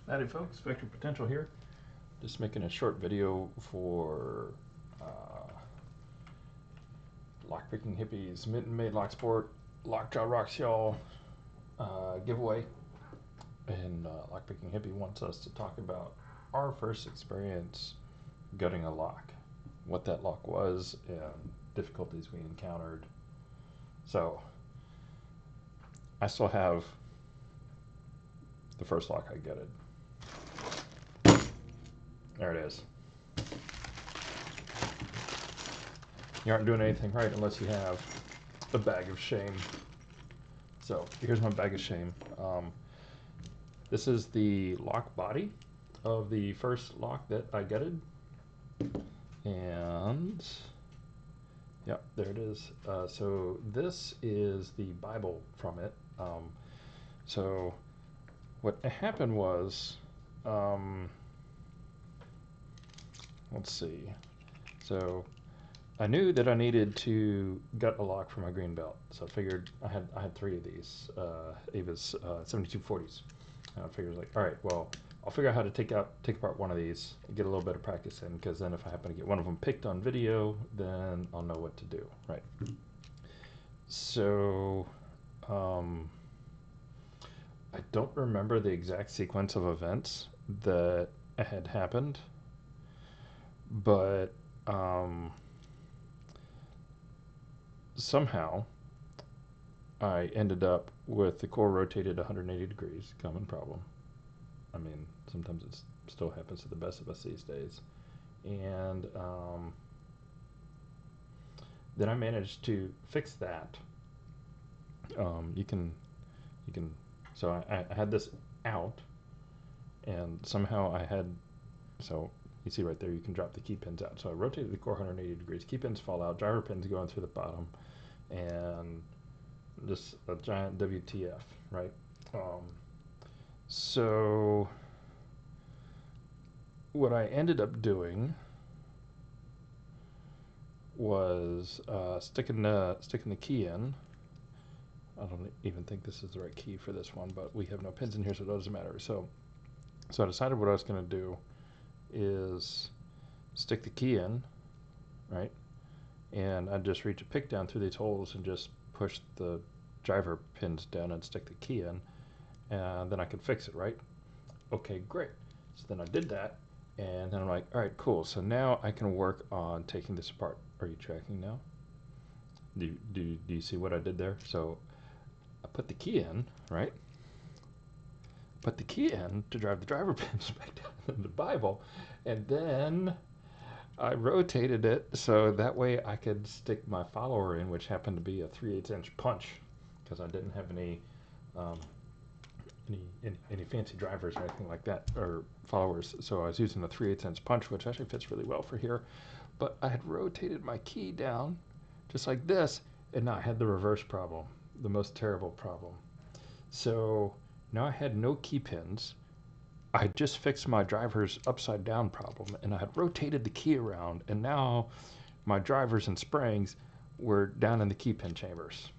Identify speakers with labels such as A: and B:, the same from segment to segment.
A: Howdy folks, Vector Potential here. Just making a short video for Lockpicking Hippies Minton Made Lock Sport Lockjaw Rocks Y'all giveaway. And Lockpicking Hippie wants us to talk about our first experience gutting a lock, what that lock was, and difficulties we encountered. So, I still have the first lock I gutted. There it is. You aren't doing anything right unless you have a bag of shame. So here's my bag of shame. This is the lock body of the first lock that I gutted. And yeah, there it is. So this is the Bible from it. So what happened was, let's see. So I knew that I needed to gut a lock for my green belt, so I figured I had three of these Avis 7240s. And I figured like, all right, well, I'll figure out how to take apart one of these, and get a little bit of practice in, because then if I happen to get one of them picked on video, then I'll know what to do, right? So I don't remember the exact sequence of events that had happened, but somehow I ended up with the core rotated 180 degrees, common problem. I mean, sometimes it still happens to the best of us these days. And then I managed to fix that. You can, so I had this out, and somehow I had, so you see right there, you can drop the key pins out. So I rotated the core 180 degrees. Key pins fall out, driver pins going through the bottom, and just a giant WTF, right? So what I ended up doing was sticking the key in. I don't even think this is the right key for this one, but we have no pins in here, so it doesn't matter. So I decided what I was going to do is stick the key in, right? And I'd just reach a pick down through these holes and just push the driver pins down and stick the key in, and then I could fix it, right? Okay, great. So then I did that, and then I'm like, all right, cool. So now I can work on taking this apart. Are you tracking now? Do you see what I did there? So I put the key in, right? Put the key in to drive the driver pins back down in the Bible, and then I rotated it so that way I could stick my follower in, which happened to be a 3/8 inch punch, because I didn't have any fancy drivers or anything like that, or followers. So I was using a 3/8 inch punch, which actually fits really well for here. But I had rotated my key down just like this, and now I had the reverse problem, the most terrible problem. So now I had no key pins. I had just fixed my driver's upside down problem, and I had rotated the key around, and now my drivers and springs were down in the key pin chambers.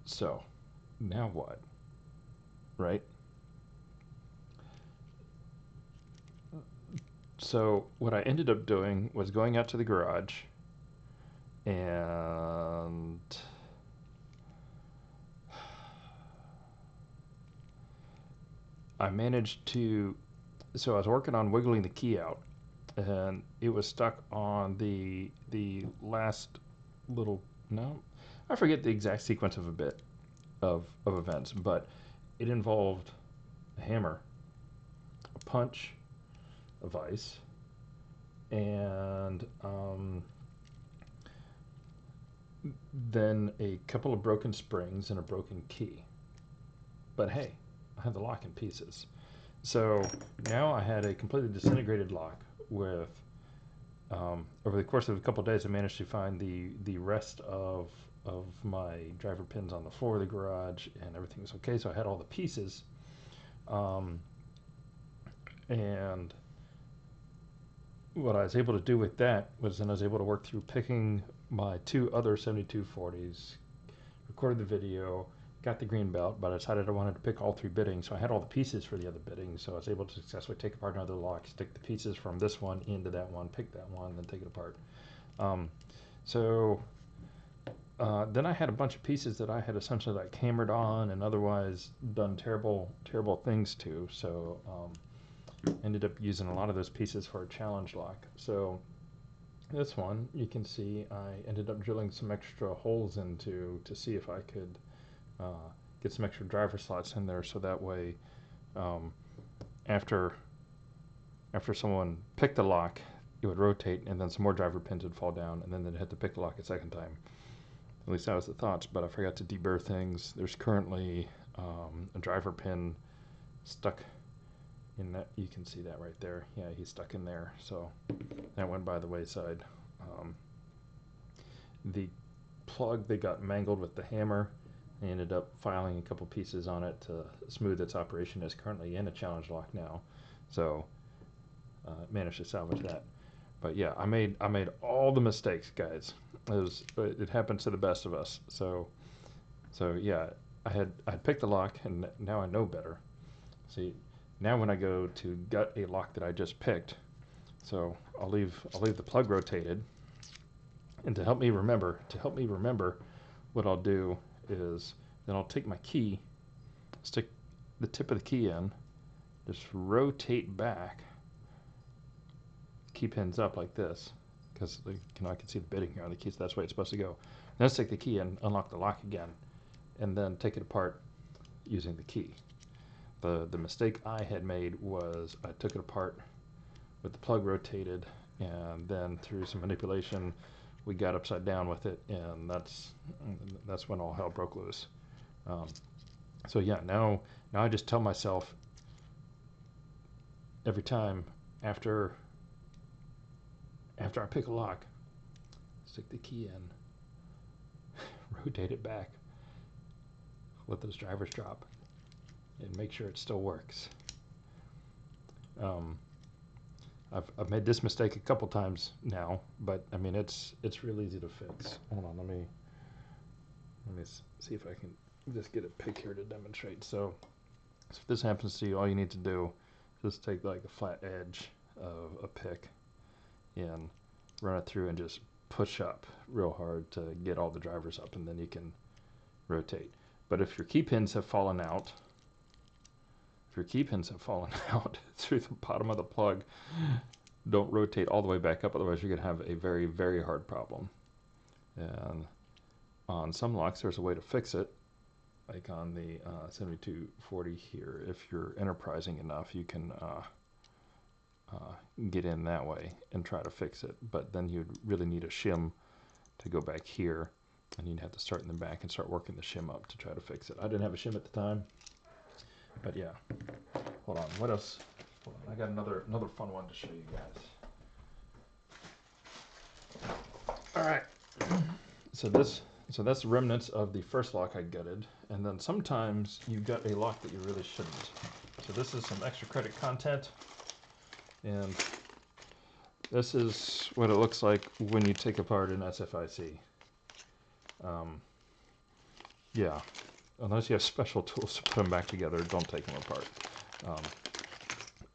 A: So now what, right? So what I ended up doing was going out to the garage, and I managed to, so I was working on wiggling the key out, and it was stuck on the last little, no, I forget the exact sequence of a bit of events, but it involved a hammer, a punch, a vise, and then a couple of broken springs and a broken key. But hey, I had the lock in pieces. So now I had a completely disintegrated lock with, over the course of a couple of days, I managed to find the rest of my driver pins on the floor of the garage, and everything was okay. So I had all the pieces, and what I was able to do with that was then I was able to work through picking my two other 7240s, recorded the video, got the green belt, but I decided I wanted to pick all 3 biddings, so I had all the pieces for the other biddings, so I was able to successfully take apart another lock, stick the pieces from this one into that one, pick that one, then take it apart. So then I had a bunch of pieces that I had essentially like hammered on and otherwise done terrible things to, so ended up using a lot of those pieces for a challenge lock. So this one, you can see I ended up drilling some extra holes into to see if I could get some extra driver slots in there, so that way after someone picked the lock, it would rotate and then some more driver pins would fall down and then they'd have to pick the lock a second time. At least that was the thoughts, but I forgot to deburr things. There's currently a driver pin stuck in that. You can see that right there. Yeah, he's stuck in there, so that went by the wayside. The plug, they got mangled with the hammer. I ended up filing a couple pieces on it to smooth its operation. It's currently in a challenge lock now, so managed to salvage that. But yeah, I made all the mistakes, guys. It happens to the best of us. So yeah, I picked the lock, and now I know better. See, now when I go to gut a lock that I just picked, so I'll leave the plug rotated, and to help me remember, what I'll do is then I'll take my key, stick the tip of the key in, just rotate back, key pins up like this, because I can see the bitting here on the keys. That's the way it's supposed to go. Then stick the key in, unlock the lock again, and then take it apart using the key. The mistake I had made was I took it apart with the plug rotated, and then through some manipulation we got upside down with it, and that's when all hell broke loose. So yeah, now I just tell myself every time after I pick a lock, stick the key in, rotate it back, let those drivers drop, and make sure it still works. I've made this mistake a couple times now, but I mean it's real easy to fix. Hold on, let me see if I can just get a pick here to demonstrate. So if this happens to you, all you need to do is just take like a flat edge of a pick and run it through and just push up real hard to get all the drivers up, and then you can rotate. But if your key pins have fallen out, through the bottom of the plug, don't rotate all the way back up, otherwise you're going to have a very, very hard problem. And on some locks there's a way to fix it, like on the 7240 here. If you're enterprising enough, you can get in that way and try to fix it, but then you'd really need a shim to go back here, and you'd have to start in the back and start working the shim up to try to fix it. I didn't have a shim at the time, but yeah. Hold on, what else? Hold on, I got another fun one to show you guys. All right, so that's the remnants of the first lock I gutted, and then sometimes you gut a lock that you really shouldn't. So this is some extra credit content, and this is what it looks like when you take apart an SFIC. Yeah, unless you have special tools to put them back together, don't take them apart.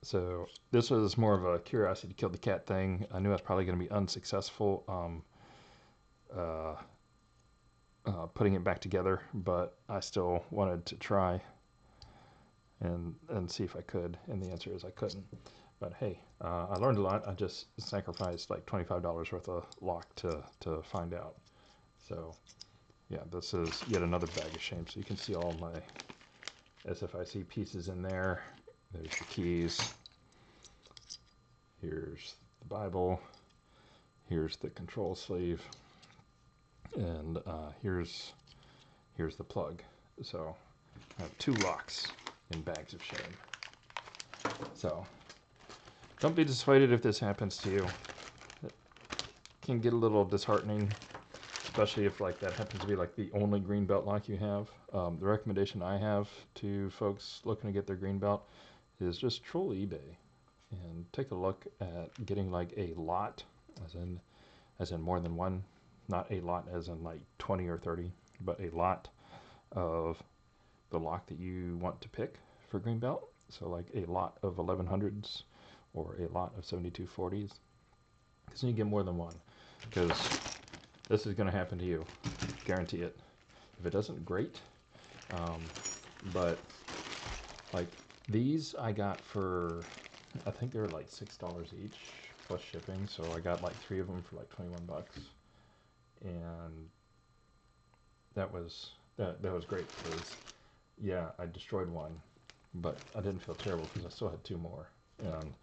A: So this was more of a curiosity killed the cat thing. I knew I was probably going to be unsuccessful putting it back together, but I still wanted to try and see if I could, and the answer is I couldn't. But hey, I learned a lot. I just sacrificed like $25 worth of lock to find out. So yeah, this is yet another bag of shame. So you can see all my SFIC pieces in there. There's the keys. Here's the Bible. Here's the control sleeve. And here's the plug. So I have 2 locks in bags of shame. So don't be dissuaded if this happens to you. It can get a little disheartening, especially if like that happens to be like the only green belt lock you have. The recommendation I have to folks looking to get their green belt is just troll eBay and take a look at getting like a lot, as in more than one, not a lot as in like 20 or 30, but a lot of the lock that you want to pick for Greenbelt. So like a lot of 1100s or a lot of 7240s. Because you get more than one. Because this is going to happen to you. Guarantee it. If it doesn't, great. But like these I got for, I think they were like $6 each plus shipping. So I got like 3 of them for like 21 bucks. And that was great because yeah, I destroyed one, but I didn't feel terrible because I still had 2 more, and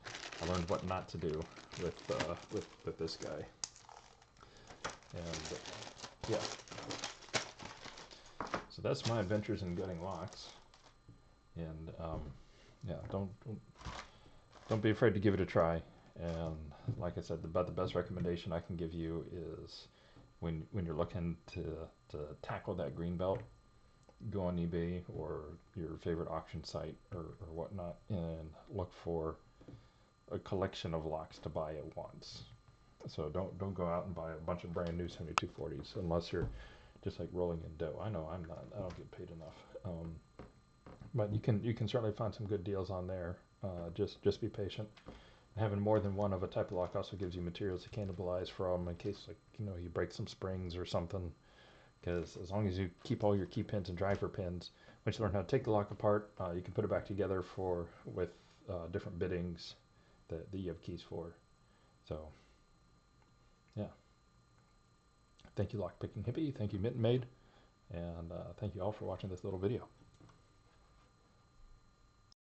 A: I learned what not to do with this guy. And yeah, so that's my adventures in gutting locks. And yeah, don't be afraid to give it a try. And like I said, about the best recommendation I can give you is when you're looking to tackle that green belt, go on eBay or your favorite auction site or whatnot and look for a collection of locks to buy at once. So don't go out and buy a bunch of brand new 7240s unless you're just like rolling in dough. I know I'm not. I don't get paid enough. But you can certainly find some good deals on there. Just be patient. Having more than one of a type of lock also gives you materials to cannibalize from in case like you break some springs or something. Because as long as you keep all your key pins and driver pins, once you learn how to take the lock apart, you can put it back together with different biddings that you have keys for. So yeah, thank you Lockpicking Hippie, thank you Mitten Maid, and thank you all for watching this little video.